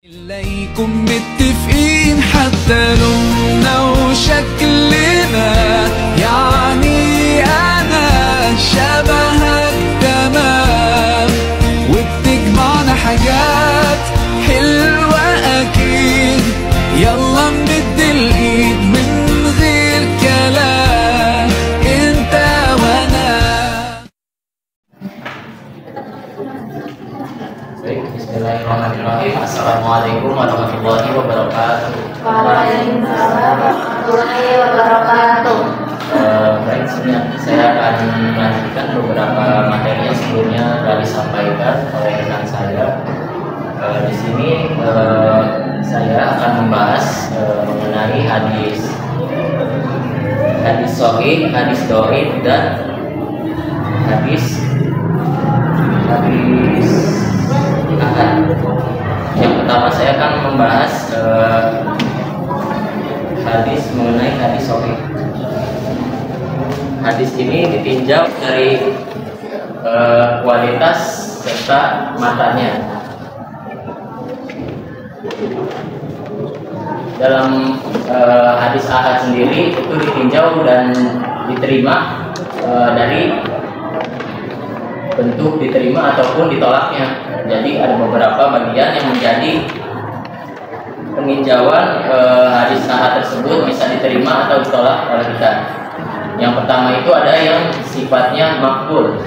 إليكم متفقين حتى لوننا وشكلنا، يعني أنا شبهك تمام، وبتجمعنا حاجات حلوة أكيد. يلا نمد الإيد من غير كلام، أنت وأنا. Bismillahirrahmanirrahim. Assalamualaikum warahmatullahi wabarakatuh. Waalaikumsalam warahmatullahi wabarakatuh. Baik, saya akan melanjutkan beberapa materi yang sebelumnya telah disampaikan oleh rekan saya. Di sini saya akan membahas mengenai hadis sahih, hadis dhaif, dan hadis ahad. Yang pertama saya akan membahas hadis mengenai hadis sahih. Hadis ini ditinjau dari kualitas serta matanya. Dalam hadis ahad sendiri itu ditinjau dan diterima dari bentuk diterima ataupun ditolaknya. Jadi ada beberapa bagian yang menjadi peninjauan hadis ahad tersebut bisa diterima atau ditolak oleh kita. Yang pertama itu ada yang sifatnya makbul.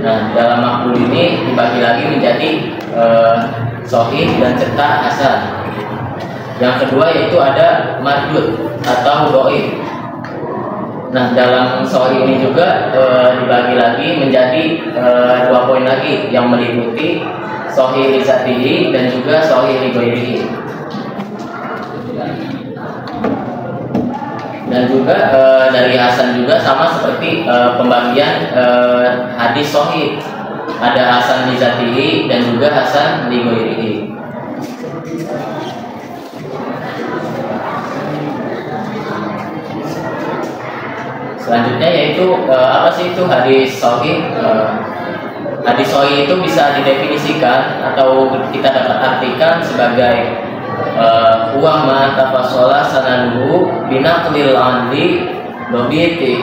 Nah, dalam makbul ini dibagi lagi menjadi sahih dan serta hasan. Yang kedua yaitu ada mardud atau dhaif. Nah, dalam sahih ini juga dibagi lagi menjadi dua poin lagi yang meliputi sahih li dzatihi dan juga sahih li ghairihi. Dan juga dari hasan juga sama seperti pembagian hadis sahih. Ada hasan li dzatihi dan juga hasan li ghairihi. Selanjutnya yaitu apa sih itu hadis sahih? Hadis sahih itu bisa didefinisikan atau kita dapat artikan sebagai wa ma tafasala sanaduhu binaqlil adli dobiti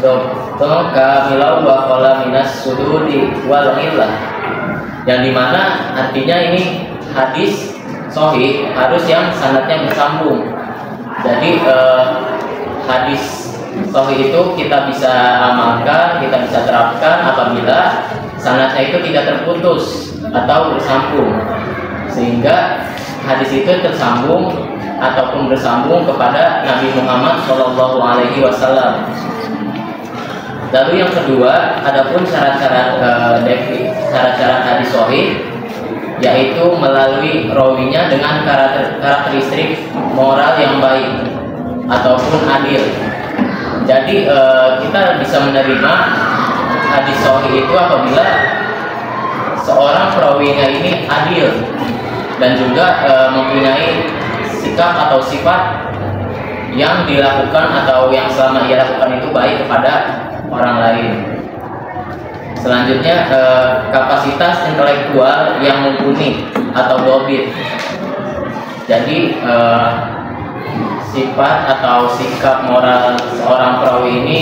kamilau wa qala minas sududi wal illah. Yang dimana artinya ini hadis sahih harus yang sanadnya bersambung. Jadi hadis sahih itu kita bisa amalkan, kita bisa terapkan apabila sanadnya itu tidak terputus atau bersambung, sehingga hadis itu tersambung ataupun bersambung kepada Nabi Muhammad SAW. Lalu yang kedua, adapun syarat-syarat hadis sahih, yaitu melalui rawinya dengan karakteristik moral yang baik ataupun adil. Jadi kita bisa menerima hadis sahih itu apabila seorang perawinya ini adil dan juga mempunyai sikap atau sifat yang dilakukan atau yang selama ia lakukan itu baik kepada orang lain. Selanjutnya kapasitas intelektual yang mumpuni atau dobit. Jadi sifat atau sikap moral seorang perawi ini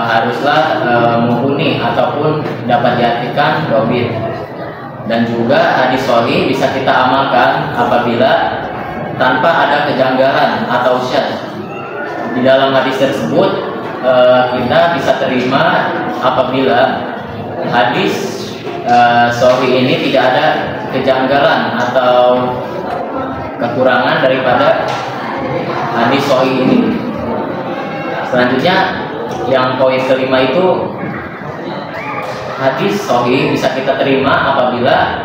haruslah mumpuni ataupun dapat diartikan dobit. Dan juga hadis sahih bisa kita amalkan apabila tanpa ada kejanggalan atau syadz. Di dalam hadis tersebut kita bisa terima apabila hadis sahih ini tidak ada kejanggalan atau kekurangan daripada hadis sahih ini. Selanjutnya yang poin kelima itu hadis sahih bisa kita terima apabila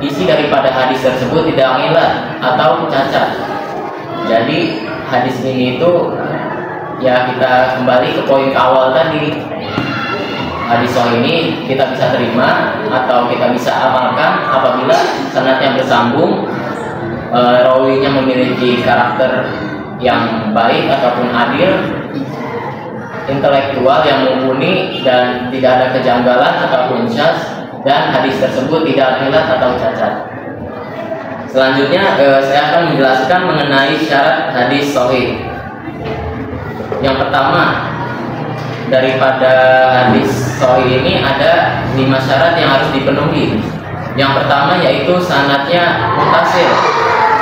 isi daripada hadis tersebut tidak ilat atau cacat. Jadi hadis ini itu ya kita kembali ke poin awal tadi. Hadis sahih ini kita bisa terima atau kita bisa amalkan apabila sanadnya bersambung, rawinya memiliki karakter yang baik ataupun adil, intelektual yang mumpuni dan tidak ada kejanggalan ataupun syadz, dan hadis tersebut tidak ilat atau cacat. Selanjutnya saya akan menjelaskan mengenai syarat hadis sahih. Yang pertama, daripada hadis sahih ini ada 5 syarat yang harus dipenuhi. Yang pertama yaitu sanadnya muttasil.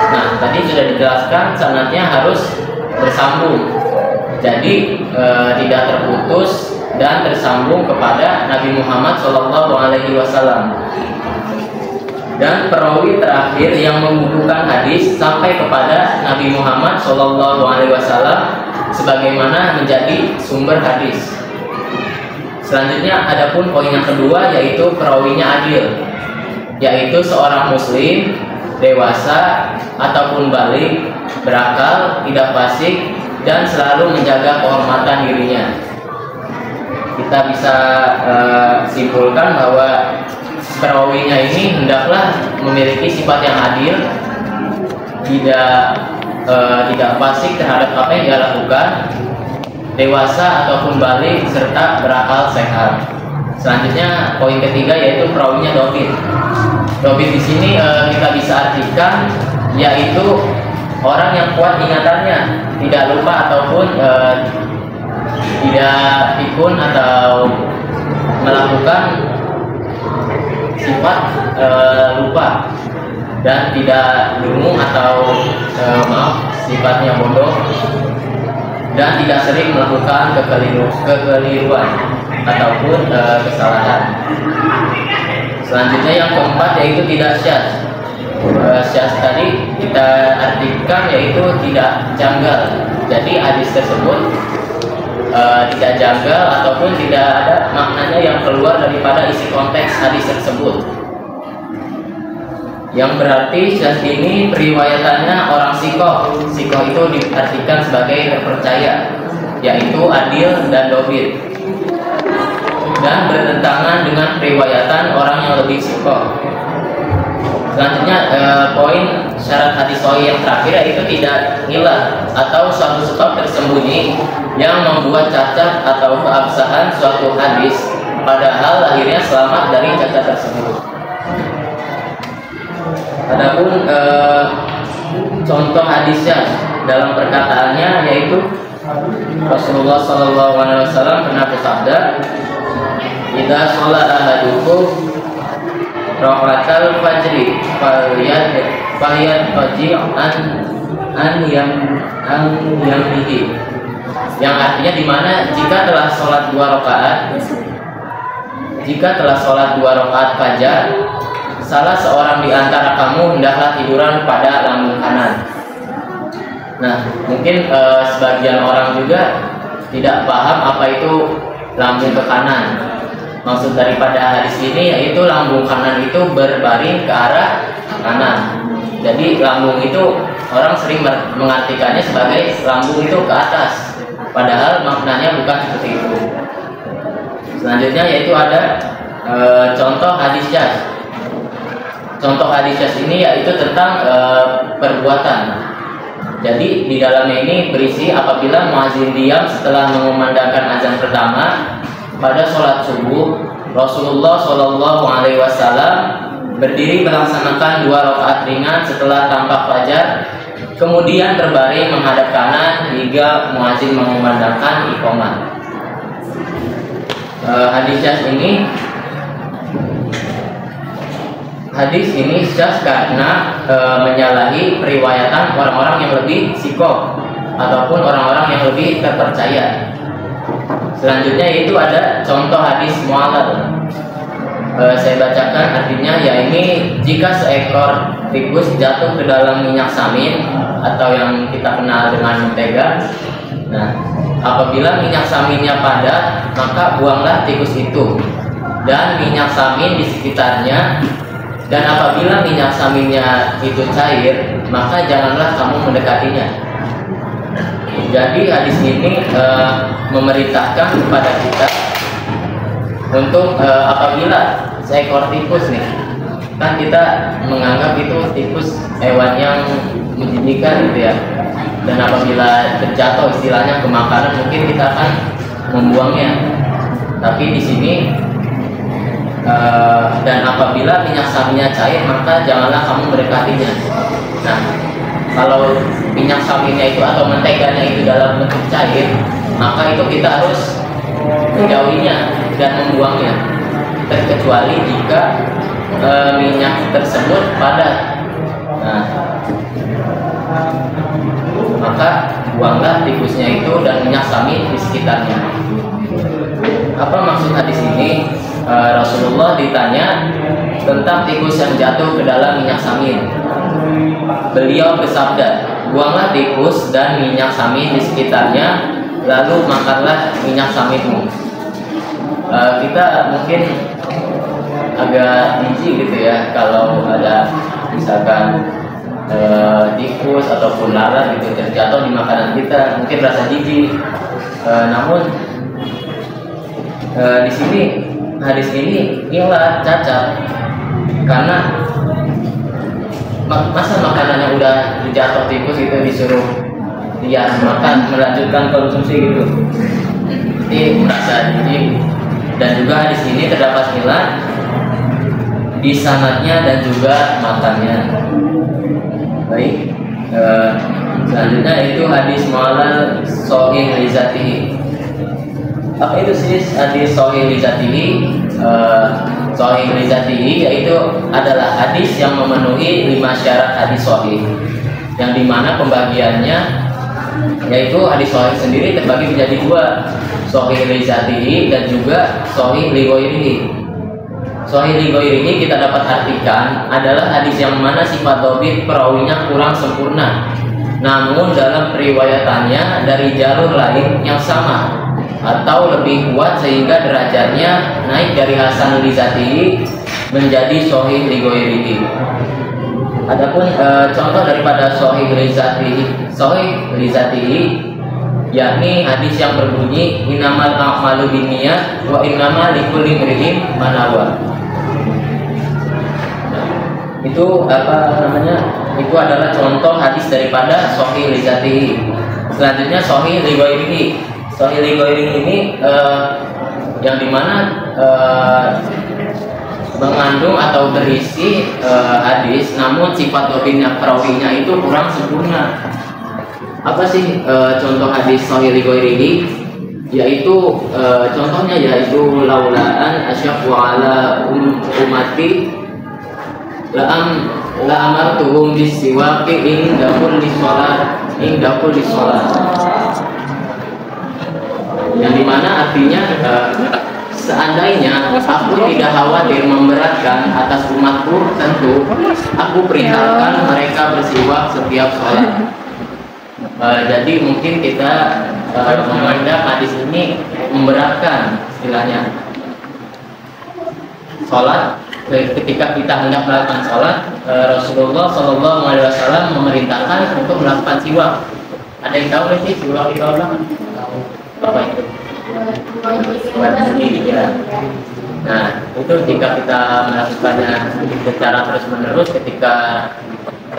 Nah, tadi sudah dijelaskan sanadnya harus bersambung. Jadi tidak terputus dan tersambung kepada Nabi Muhammad SAW. Dan perawi terakhir yang membukukan hadis sampai kepada Nabi Muhammad SAW sebagaimana menjadi sumber hadis. Selanjutnya adapun poin yang kedua yaitu perawinya adil, yaitu seorang muslim dewasa ataupun balik, berakal, tidak fasik, dan selalu menjaga kehormatan dirinya. Kita bisa simpulkan bahwa perawinya ini hendaklah memiliki sifat yang adil, tidak fasik terhadap apa yang dia lakukan, dewasa ataupun balik, serta berakal sehat. Selanjutnya poin ketiga yaitu perawinya dhabit. Dhabit di sini kita bisa artikan yaitu orang yang kuat ingatannya, tidak lupa ataupun tidak pikun atau melakukan sifat lupa, dan tidak lungu atau sifatnya bodoh, dan tidak sering melakukan kekeliruan ataupun kesalahan. Selanjutnya yang keempat yaitu tidak syadz. Syadz tadi kita artikan yaitu tidak janggal. Jadi hadis tersebut tidak janggal ataupun tidak ada maknanya yang keluar daripada isi konteks hadis tersebut. Yang berarti syadz ini periwayatannya orang sikoh. Sikoh itu diartikan sebagai terpercaya, yaitu adil dan dhabit, dan bertentangan dengan periwayatan orang yang lebih sikoh. Selanjutnya poin syarat hadis sahih yang terakhir yaitu tidak ilah atau suatu sebab tersembunyi yang membuat cacat atau keabsahan suatu hadis, padahal akhirnya selamat dari cacat tersebut. Adapun contoh hadisnya dalam perkataannya yaitu Rasulullah SAW pernah bersabda, "Idza sholat ahadukum rakaatal fajri falyat faji an yang bihi." Yang artinya di mana jika telah sholat 2 rakaat fajar, salah seorang di antara kamu hendaklah tiduran pada lambung kanan. Nah, mungkin sebagian orang juga tidak paham apa itu lambung ke kanan. Maksud daripada hadis ini yaitu lambung kanan itu berbaring ke arah kanan. Jadi lambung itu orang sering mengartikannya sebagai lambung itu ke atas, padahal maknanya bukan seperti itu. Selanjutnya yaitu ada contoh hadis syadz. Contoh hadis syadz ini yaitu tentang perbuatan. Jadi di dalamnya ini berisi apabila muazin diam setelah mengumandangkan azan pertama pada sholat subuh, Rasulullah SAW berdiri melaksanakan 2 rakaat ringan setelah tampak fajar, kemudian berbaring menghadap kanan hingga muazin mengumandangkan iqamah. Hadis ini syadz karena menyalahi periwayatan orang-orang yang lebih sikoh ataupun orang-orang yang lebih terpercaya. Selanjutnya yaitu ada contoh hadis mu'allal. Saya bacakan artinya, yaitu jika seekor tikus jatuh ke dalam minyak samin atau yang kita kenal dengan mentega. Nah, apabila minyak saminnya padat, maka buanglah tikus itu dan minyak samin di sekitarnya. Dan apabila minyak saminnya itu cair, maka janganlah kamu mendekatinya. Jadi hadis ini memerintahkan kepada kita untuk apabila seekor tikus nih, kan kita menganggap itu tikus hewan yang menjijikkan gitu ya. Dan apabila terjatuh istilahnya ke makanan, mungkin kita akan membuangnya. Tapi di sini dan apabila minyak saminnya cair, maka janganlah kamu mendekatinya. Nah, kalau minyak saminnya itu atau menteganya itu dalam bentuk cair, maka itu kita harus menjauhinya dan membuangnya, terkecuali jika minyak tersebut padat. Nah, maka buanglah tikusnya itu dan minyak samin di sekitarnya. Apa maksud hadis ini? Rasulullah ditanya tentang tikus yang jatuh ke dalam minyak samin. Beliau bersabda, buanglah tikus dan minyak samin di sekitarnya, lalu makanlah minyak saminmu. Kita mungkin agak jijik gitu ya kalau ada misalkan tikus ataupun lalat gitu terjatuh di makanan kita, mungkin rasa jijik. Namun di sini hadis ini inilah cacat, karena masa makanan yang udah dijatuh tikus itu disuruh dia makan, melanjutkan konsumsi gitu. Ini merasa jijik. Dan juga di sini terdapat khilaf di sanadnya dan juga makannya. Baik, selanjutnya itu hadis mu'allal sahih li zatihi. Apa itu sih hadis sahih li zatihi? Sahih li zatihi yaitu adalah hadis yang memenuhi 5 syarat hadis sahih, yang dimana pembagiannya yaitu hadis sahih sendiri terbagi menjadi 2, sahih li zatihi dan juga sahih li ghairihi. Sahih li ghairihi kita dapat artikan adalah hadis yang mana sifat dhabit perawinya kurang sempurna, namun dalam periwayatannya dari jalur lain yang sama atau lebih kuat sehingga derajatnya naik dari hasan li zatihi menjadi sahih li ghairihi. Adapun contoh daripada sahih li zatihi yakni hadis yang berbunyi innamal a'malu binniyat wa innamal likulli imri'in ma nawa. Itu apa namanya? Itu adalah contoh hadis daripada sahih li zatihi. Selanjutnya sahih li ghairihi. Sahih li ghairihi ini yang dimana mengandung atau berisi hadis namun sifat dhabitnya perawinya itu kurang sempurna. Apa sih contoh hadis sahih li ghairihi? Yaitu contohnya yaitu laulaan asyaqu ala ummati la amartuhum bisiwaqi inda kulli shalat. Yang dimana artinya seandainya aku tidak khawatir memberatkan atas umatku, tentu aku perintahkan mereka bersiwak setiap sholat. Jadi mungkin kita memandang hadis ini memberatkan istilahnya. Sholat, ketika kita hendak melakukan sholat, Rasulullah SAW memerintahkan untuk melakukan siwak. Ada yang tahu nggak sih siwak itu apa? Apa itu? Ya. Nah, itu jika kita melakukannya secara terus-menerus ketika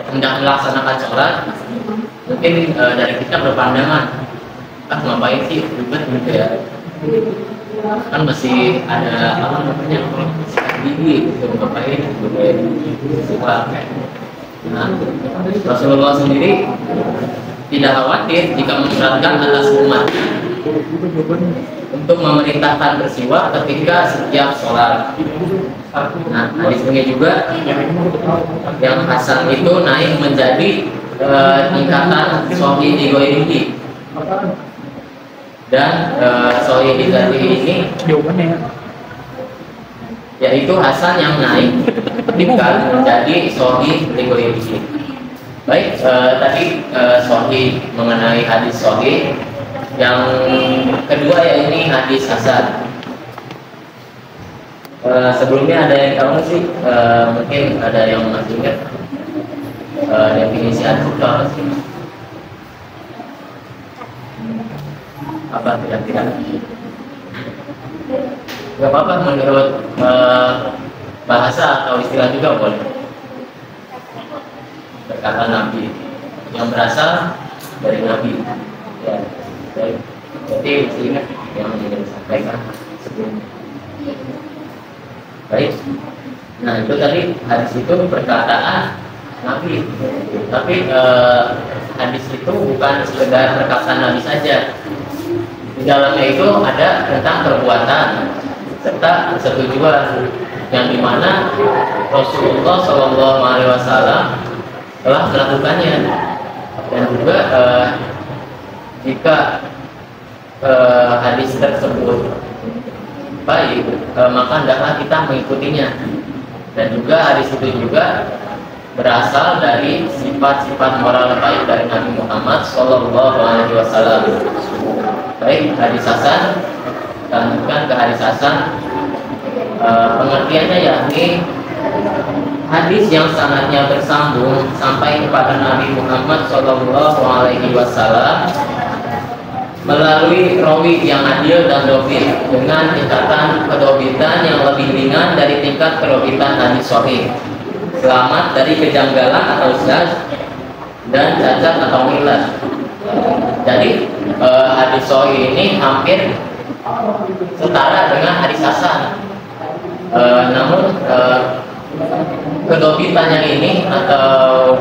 hendak melaksanakan sholat, mungkin dari kita berpandangan, ngapain sih ribet gitu ya? Kan masih ada apa namanya sikat gigi, gitu, ngapain siwak? Nah, Rasulullah sendiri tidak khawatir jika memberatkan atas umat untuk memerintahkan bersiwak ketika setiap sholat. Nah, hadis ini juga yang hasan itu naik menjadi tingkatan sahih li ghairihi, dan sahih li zatihi ini yaitu hasan yang naik tingkat menjadi sahih li ghairihi. Baik, tadi sahih mengenai hadis sahih. Yang kedua ya ini hadis hasan. Sebelumnya ada yang tahu sih? Mungkin ada yang masih ingat definisi hadis itu apa sih? Apa kira-kira? Gak apa-apa menurut bahasa atau istilah juga boleh. Perkataan Nabi yang berasal dari Nabi. Ya. Jadi mesti ingat yang sudah disampaikan sebelumnya. Baik. Nah itu tadi hadis itu perkataan Nabi. Tapi hadis itu bukan sekedar perkataan Nabi saja. Di dalamnya itu ada tentang perbuatan serta persetujuan yang dimana Rasulullah SAW telah melakukannya. Dan juga jika hadis tersebut baik, maka hendaklah kita mengikutinya. Dan juga hadis itu juga berasal dari sifat-sifat moral baik dari Nabi Muhammad SAW. Baik, hadis hasan, dan bukan ke hadis hasan, pengertiannya yakni hadis yang sanadnya bersambung sampai kepada Nabi Muhammad SAW melalui rawi yang adil dan dobit dengan tingkatan kedobitan yang lebih ringan dari tingkat kedobitan hadis sahih, selamat dari kejanggalan atau syadz dan cacat atau illat. Jadi hadis sahih ini hampir setara dengan hadis hasan. Namun kedobitannya ini atau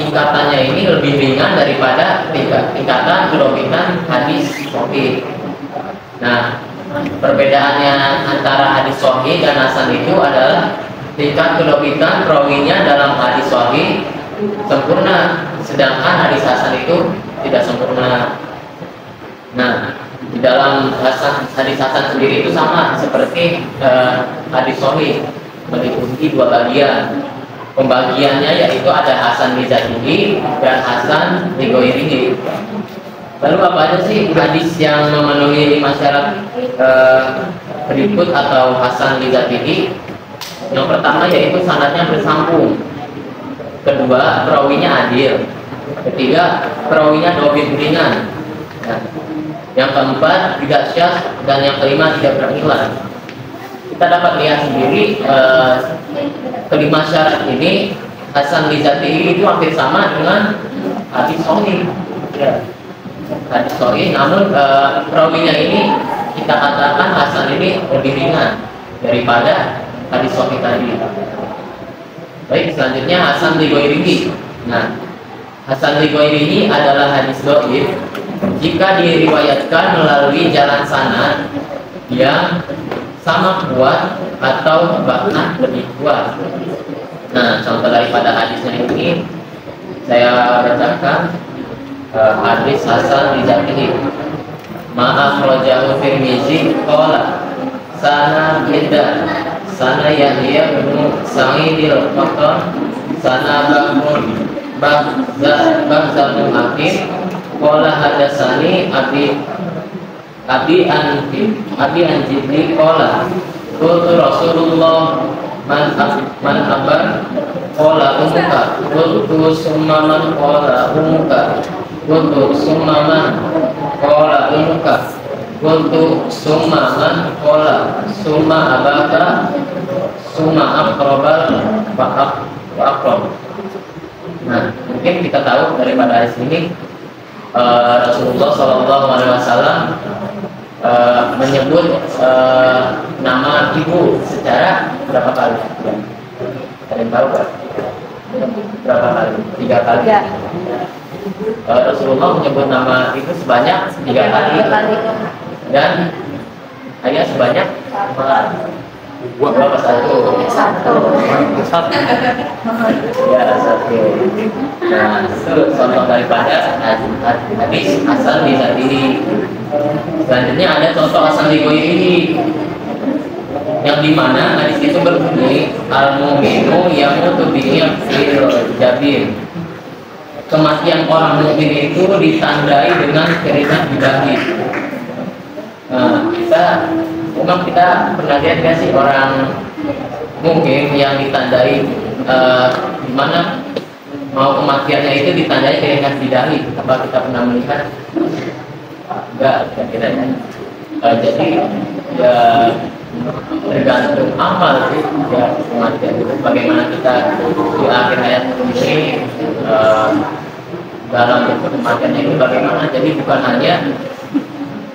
tingkatannya ini lebih ringan daripada tingkatan kedobitan hadis sahih. Nah, perbedaannya antara hadis sahih dan hasan itu adalah tingkat kedobitan perawinya dalam hadis sahih sempurna, sedangkan hadis hasan itu tidak sempurna. Nah, di dalam hadis hasan sendiri itu sama seperti hadis sahih, meliputi dua bagian. Pembagiannya yaitu ada hasan li dzatihi dan hasan li ghairihi. Lalu apa aja sih hadis yang memenuhi syarat berikut atau hasan li dzatihi? Yang pertama yaitu sanadnya bersambung. Kedua, perawinya adil. Ketiga, perawinya dobit ringan. Nah, yang keempat, tidak syadz, dan yang kelima tidak berillat. Kita dapat lihat sendiri kelima syarat ini hasan li dzatihi itu hampir sama dengan hadis sahih. Ya. Hadis sahih, namun perawinya ini kita katakan hasan ini lebih ringan daripada hadis sahih tadi. Baik, selanjutnya hasan li ghairihi. Nah, hasan li ghairihi adalah hadis dhaif jika diriwayatkan melalui jalan sanad yang sama kuat atau bahkan lebih kuat. Nah, contoh daripada hadisnya ini saya bacakan hadis hasan li dzatihi. Ma'akhrajahu Tirmizi qala sana bida sana Yahya bin Sa'idil Qattan sana Bahmun Bahzal Hakim qala hadatsani Abi Anjibni qala qultu Rasulullah man abar qala ummuka qultu summa man qala ummuka qultu summa man qala ummuka qultu summa man qala summa abaka summa aqrabal wa aqrab. Nah, mungkin kita tahu daripada hadis ini Rasulullah SAW menyebut nama ibu secara berapa kali? Ada yang tahu kan? Berapa kali? 3 kali. Rasulullah menyebut nama ibu sebanyak 3 kali dan ayah sebanyak berapa? Satu. Ya, satu. Nah, itu contoh daripada hadis hasan li dzatihi. Selanjutnya ada contoh hasan li ghairihi, yang dimana hadis itu berbunyi al-mu'minu yamutu bihi fil jabin. Kematian orang mukmin itu ditandai dengan keringat di dahi. Nah, kita pernah lihat nggak sih orang mungkin yang ditandai di mana mau kematiannya itu ditandai keringat di dahi? Apa kita pernah melihat? Enggak, kira-kira. Jadi ya tergantung amal sih ya kematian itu. Bagaimana kita di akhir hayat ini dalam bentuk kematiannya itu bagaimana? Jadi bukan hanya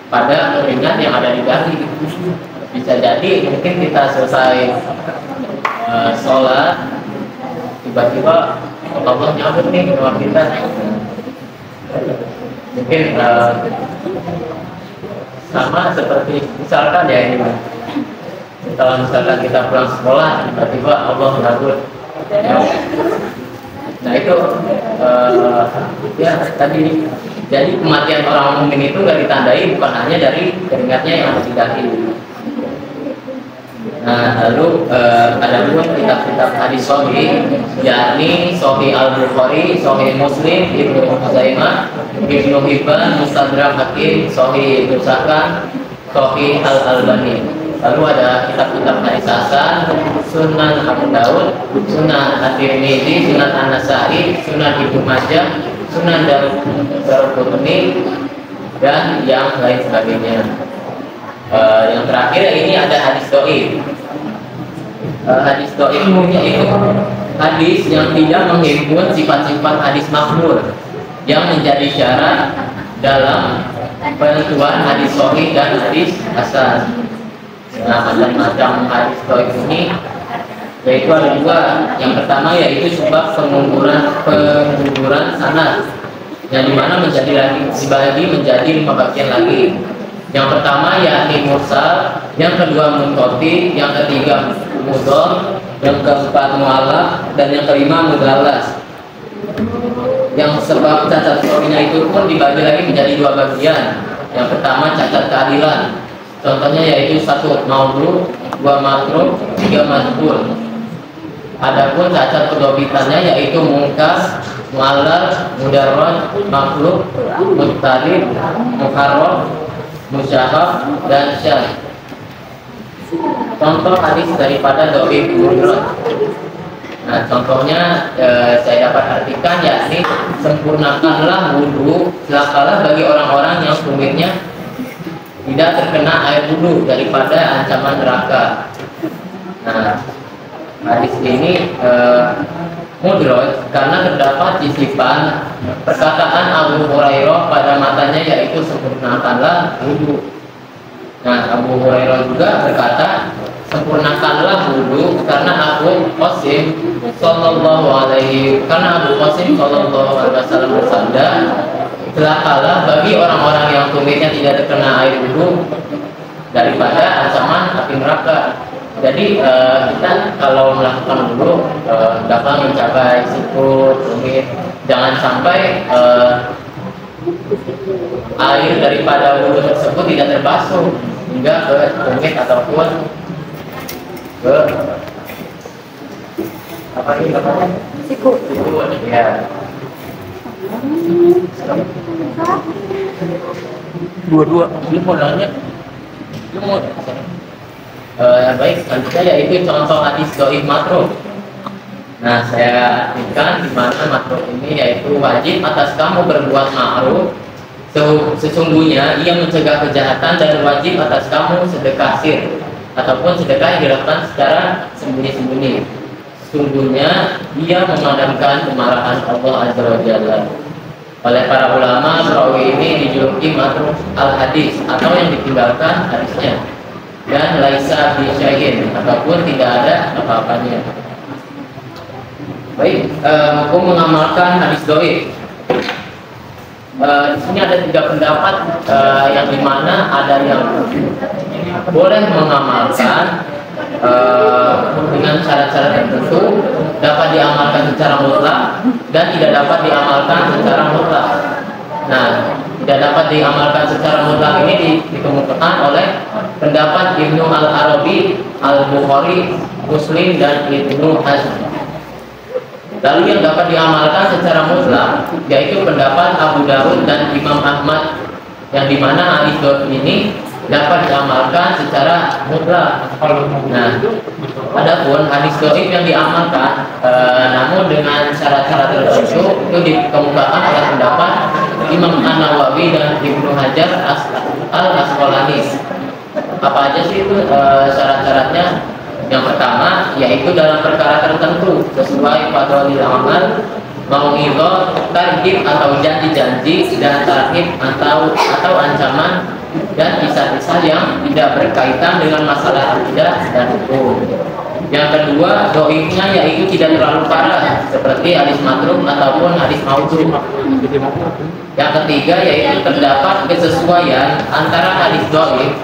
pada keringat yang ada di dahi. Bisa jadi mungkin kita selesai sholat tiba-tiba Allah nyambut nih sama kita. Mungkin sama seperti misalkan ya ini, kalau misalkan kita pulang sekolah tiba-tiba Allah nyambut. Nah itu ya tadi, jadi kematian orang mukmin itu gak ditandai bukan hanya dari keringatnya yang harus didahi. Nah lalu ada pun kitab-kitab hadis sahih, yakni Sahih Al-Bukhari, Sahih Muslim, Ibnu Khuzaimah, Ibnu Hibban, Mustadrak Hakim, Sahih Ibnu Sakan, Sahih Al-Albani. Lalu ada kitab-kitab hadis hasan, Sunan Abu Daud, Sunan At-Tirmidzi, Sunan An-Nasa'i, Sunan Ibnu Majah, Sunan Daruqutni, dan yang lain sebagainya. Yang terakhir ini ada hadis dhaif. Hadis dhaif yaitu hadis yang tidak menghimpun sifat-sifat hadis makmur yang menjadi syarat dalam penentuan hadis sahih dan hadis hasan. Nah, macam-macam hadis dhaif ini yaitu ada dua. Yang pertama yaitu sebab pengguguran sanad, yang dimana dibagi menjadi 5 bagian lagi. Yang pertama yakni mursal, yang kedua munqati, yang ketiga mudhaf, yang keempat mu'allaq, dan yang kelima mudallas. Yang sebab cacat sahihnya itu pun dibagi lagi menjadi 2 bagian. Yang pertama cacat keadilan, contohnya yaitu 1 maudhu, 2 matruk, 3 majhul. Adapun cacat kedobitannya yaitu mungkas, mu'allal, mudarraj, makhluk, muttarib, muharram, musyahab, dan syadz. Contoh hadis daripada dhaif mudrad. Nah, contohnya saya dapat artikan yakni sempurnakanlah wudhu, celakalah bagi orang-orang yang kumitnya tidak terkena air wudhu daripada ancaman neraka. Nah, hadis ini mudrad karena terdapat sisipan perkataan Abu Hurairah pada matanya yaitu sempurnakanlah wudhu. Nah, Abu Hurairah juga berkata sempurnakanlah wudhu karena Abu Qasim sallallahu alaihi wasallam bersabda, celakalah bagi orang-orang yang tumitnya tidak terkena air wudhu daripada ancaman api neraka. Jadi kita kalau melakukan wudhu dapat mencapai sikut, tumit, jangan sampai air daripada wudhu tersebut tidak terbasuh hingga ke tumit ataupun ke apa ini namanya? Sikut. Ya. Dua-dua. Belum mau nanya. Baik, selanjutnya yaitu contoh hadis dhaif matruk. Nah, saya artikan di mana matruk ini yaitu wajib atas kamu berbuat ma'ruf, sesungguhnya ia mencegah kejahatan, dan wajib atas kamu sedekah sir ataupun sedekah yang dilakukan secara sembunyi-sembunyi. Sesungguhnya ia memadamkan kemarahan Allah Azza wa Jalla. Oleh para ulama, perawi ini dijuluki matruk al-hadis atau yang ditinggalkan hadisnya, dan laisa bi syai'in ataupun tidak ada apa-apanya. Baik, hukum mengamalkan hadis dhaif. Di sini ada 3 pendapat yang dimana ada yang boleh mengamalkan dengan syarat-syarat tertentu, dapat diamalkan secara mutlak dan tidak dapat diamalkan secara mutlak. Nah, tidak dapat diamalkan secara mutlak ini dikemukakan oleh pendapat Ibnu Al-Arabi, Al-Bukhari, Muslim, dan Ibnu Hazm. Lalu yang dapat diamalkan secara mutlak yaitu pendapat Abu Daud dan Imam Ahmad, yang dimana hadis dhaif ini dapat diamalkan secara mutlak. Nah, adapun hadis dhaif yang diamalkan namun dengan syarat-syarat tertentu itu dikemukakan oleh pendapat Imam An-Nawawi dan Ibnu Hajar Al-Asqalani. Apa aja sih itu syarat-syaratnya? Yang pertama yaitu dalam perkara tertentu sesuai fadlil amal, mau'izah, tarhib atau janji-janji, dan tarhib atau ancaman, dan kisah-kisah yang tidak berkaitan dengan masalah akidah dan hukum. Yang kedua, doifnya yaitu tidak terlalu parah seperti hadis matruk ataupun hadis maudhu. Yang ketiga yaitu terdapat kesesuaian antara hadis doif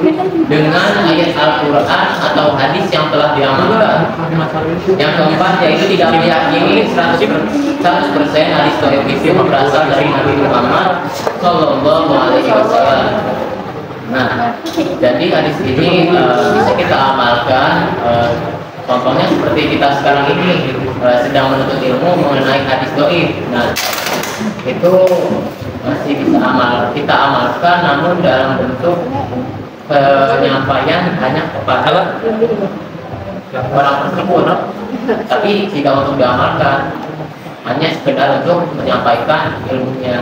dengan ayat Al-Quran atau hadis yang telah diamalkan. Yang keempat yaitu tidak meyakini 100% hadis doif itu berasal dari Nabi Muhammad Sallallahu Alaihi Wasallam. Nah, jadi hadis ini bisa kita amalkan. Contohnya seperti kita sekarang ini sedang menuntut ilmu mengenai hadis doif. Nah, itu masih bisa kita amalkan, namun dalam bentuk penyampaian hanya kepada orang tersebut. Tapi jika untuk diamalkan, hanya sekedar untuk menyampaikan ilmunya.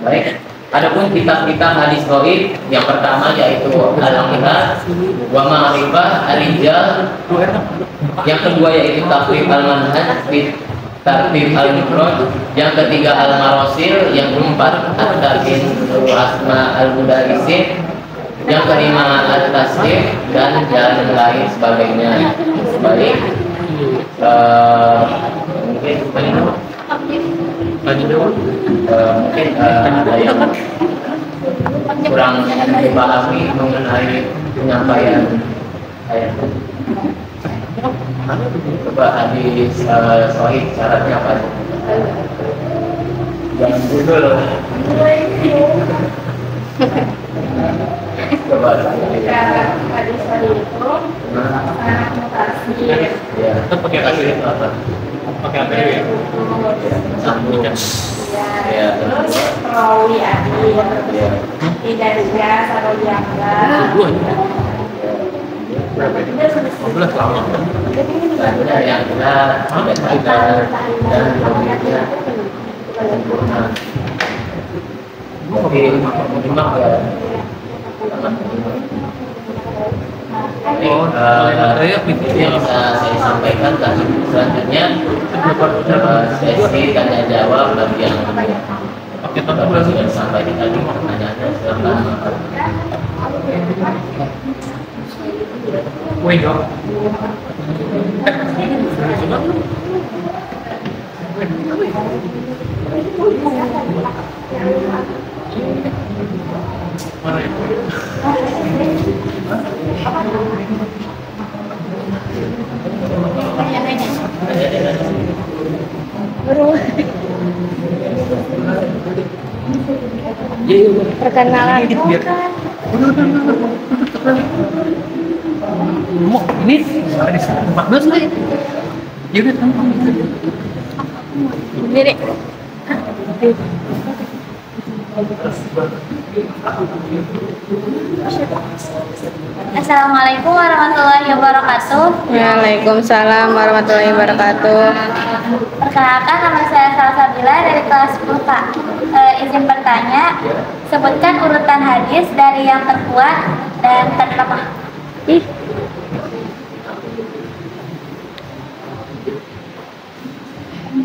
Baik. Adapun kitab-kitab hadis doif yang pertama yaitu Al-Aqidah wa Ma'rifah Ar-Rijal, yang kedua yaitu Taqrib Al-Manhaj fi Tartib Al-Mufrad, yang ketiga Al-Marasil, yang keempat At-Tabin Asma Al-Mudarrisin, yang kelima At-Tasdif, dan lain sebagainya. Baik, mungkin ada yang kurang dipahami mengenai penyampaian ayat. Coba hadis sahih syaratnya apa? Jangan dulu loh. Coba Hadis sahih itu sanad mutasil. ya, pakai apa? Pakai apa ya? Sambung. Ya, Terus perawi akhir, tidak jelas atau dianggap. berapa ini? 15 lama. Selanjutnya yang benar, dan lebihnya sempurna. Jadi menyimak ya. Ini yang bisa saya sampaikan. Dan selanjutnya sesi tanya jawab bagi yang sudah disampaikan tadi pertanyaannya, silakan. Perkenalan. Ini ada 14 lah. Ya udah tampang itu. Jadi Assalamualaikum warahmatullahi wabarakatuh. Waalaikumsalam warahmatullahi wabarakatuh. Perkenalkan, nama saya Salsabila dari kelas 10 Pak. Izin bertanya, sebutkan urutan hadis dari yang terkuat dan terlemah.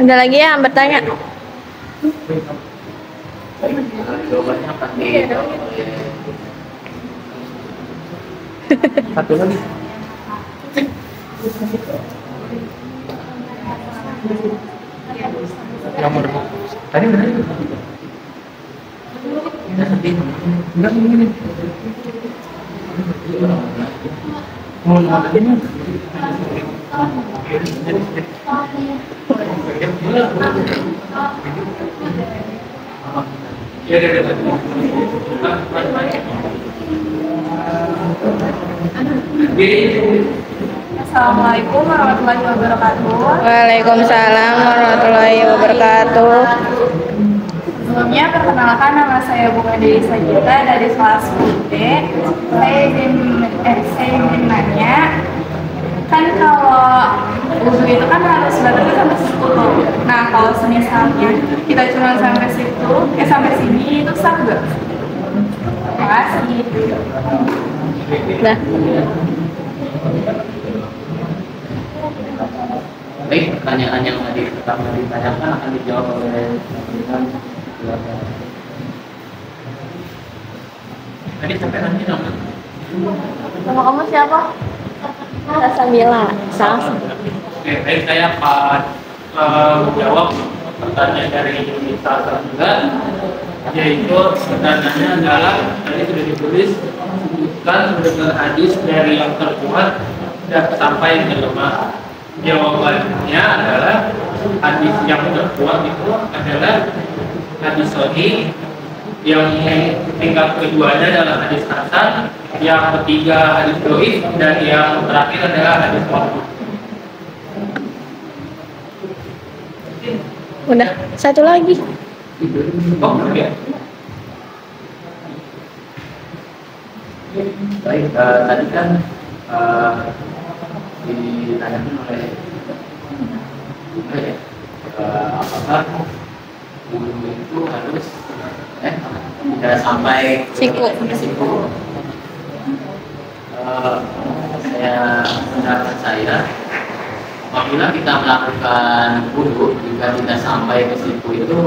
Ada lagi yang bertanya? Jawabannya pasti Satu lagi. Nomor tadi benar itu. Enggak begini. Mau ini. Assalamualaikum warahmatullahi wabarakatuh. Waalaikumsalam warahmatullahi wabarakatuh. Sebelumnya perkenalkan, nama saya Bunga Dewi Sajita dari kelas 10B. Saya ingin nanya, kan kalau wudhu itu kan harus batasnya sampai 10. Nah, kalau misalnya kita cuma sampai situ, sampai sini itu sah nggak? Terima kasih. Nah, baik, pertanyaan yang tadi pertama ditanyakan akan dijawab oleh Tadi sampai nanti nama. Nama kamu siapa? Salsabila. Salsa. Oke, baik, saya akan menjawab pertanyaan dari Salsa juga, yaitu pertanyaannya adalah tadi sudah ditulis, sebutkan dengan hadis dari yang terkuat dan sampai yang lemah. Jawabannya adalah hadis yang terkuat itu adalah hadis sahih, yang tingkat keduanya adalah hadis hasan, yang ketiga hadis dhaif, dan yang terakhir adalah hadis mauquf. Udah, satu lagi. Oh, oke. Baik, tadi kan ditanyakan oleh apakah guru itu harus tidak sampai Siku. Pendapat saya, apabila kita melakukan wudu jika tidak sampai ke siku itu,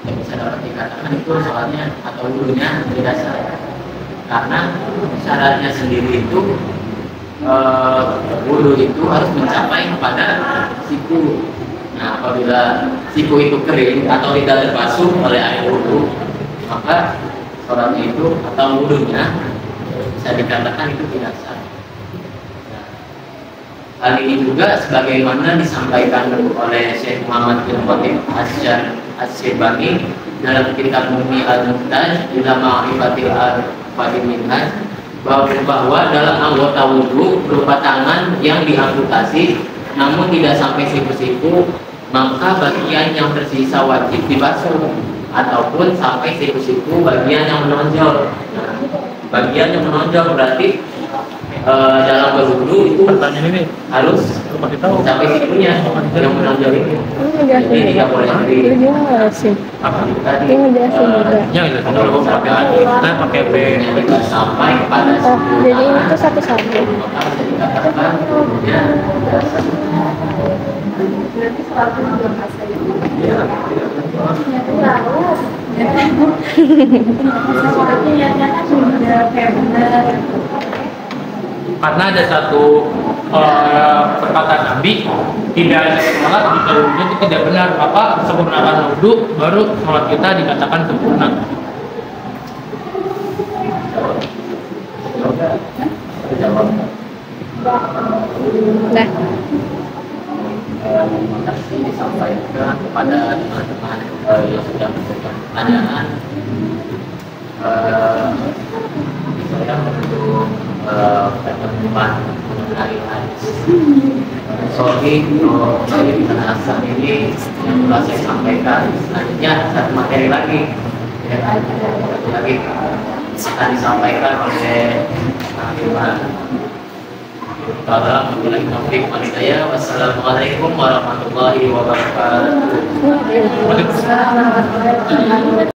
yang bisa dapat dikatakan itu soalnya atau wudunya tidak sah. Karena syaratnya sendiri itu wudu itu harus mencapai kepada siku. Nah, apabila siku itu kering atau tidak terbasuh oleh air wudu, maka sholatnya itu atau wudunya bisa dikatakan itu tidak sah. Nah, hal ini juga sebagaimana disampaikan oleh Syekh Muhammad bin Khatib Asy-Syibani dalam kitab Mumi Al-Muhtaj ila Ma'rifatil Al-Fadil Minhaj, bahwa dalam anggota wudu berupa tangan yang diamputasi namun tidak sampai siku-siku, maka bagian yang tersisa wajib dibasuh ataupun sampai siku-siku bagian yang menonjol. Nah, bagian yang menonjol berarti dalam berwudu itu harus sampai sikunya yang menonjol itu. Jadi tidak boleh Ini ngejelasin. tadi Ini ngejelasin juga. Ya, itu kalau pakai A, kita pakai B. tidak sampai pada Oh, siku jadi ini tangan, tuh satu-satu. maka bisa dikatakan wudunya tidak sah. Berarti selalu juga nggak sah ya? Ya, Tapi niatnya kan udah kayak benar. Karena ada satu perkataan Nabi, tidak ada sholat jika wudu itu tidak benar, maka sempurnakan wudu baru sholat kita dikatakan sempurna. Nah, terima kasih disampaikan kepada teman-teman yang sudah memberikan pertanyaan. Saya untuk pertemuan mengenai hadis Sahih dan Hasan ini yang telah saya sampaikan. Selanjutnya satu materi lagi, satu lagi akan disampaikan oleh Iman. Wassalamualaikum warahmatullahi wabarakatuh. Waalaikumsalam.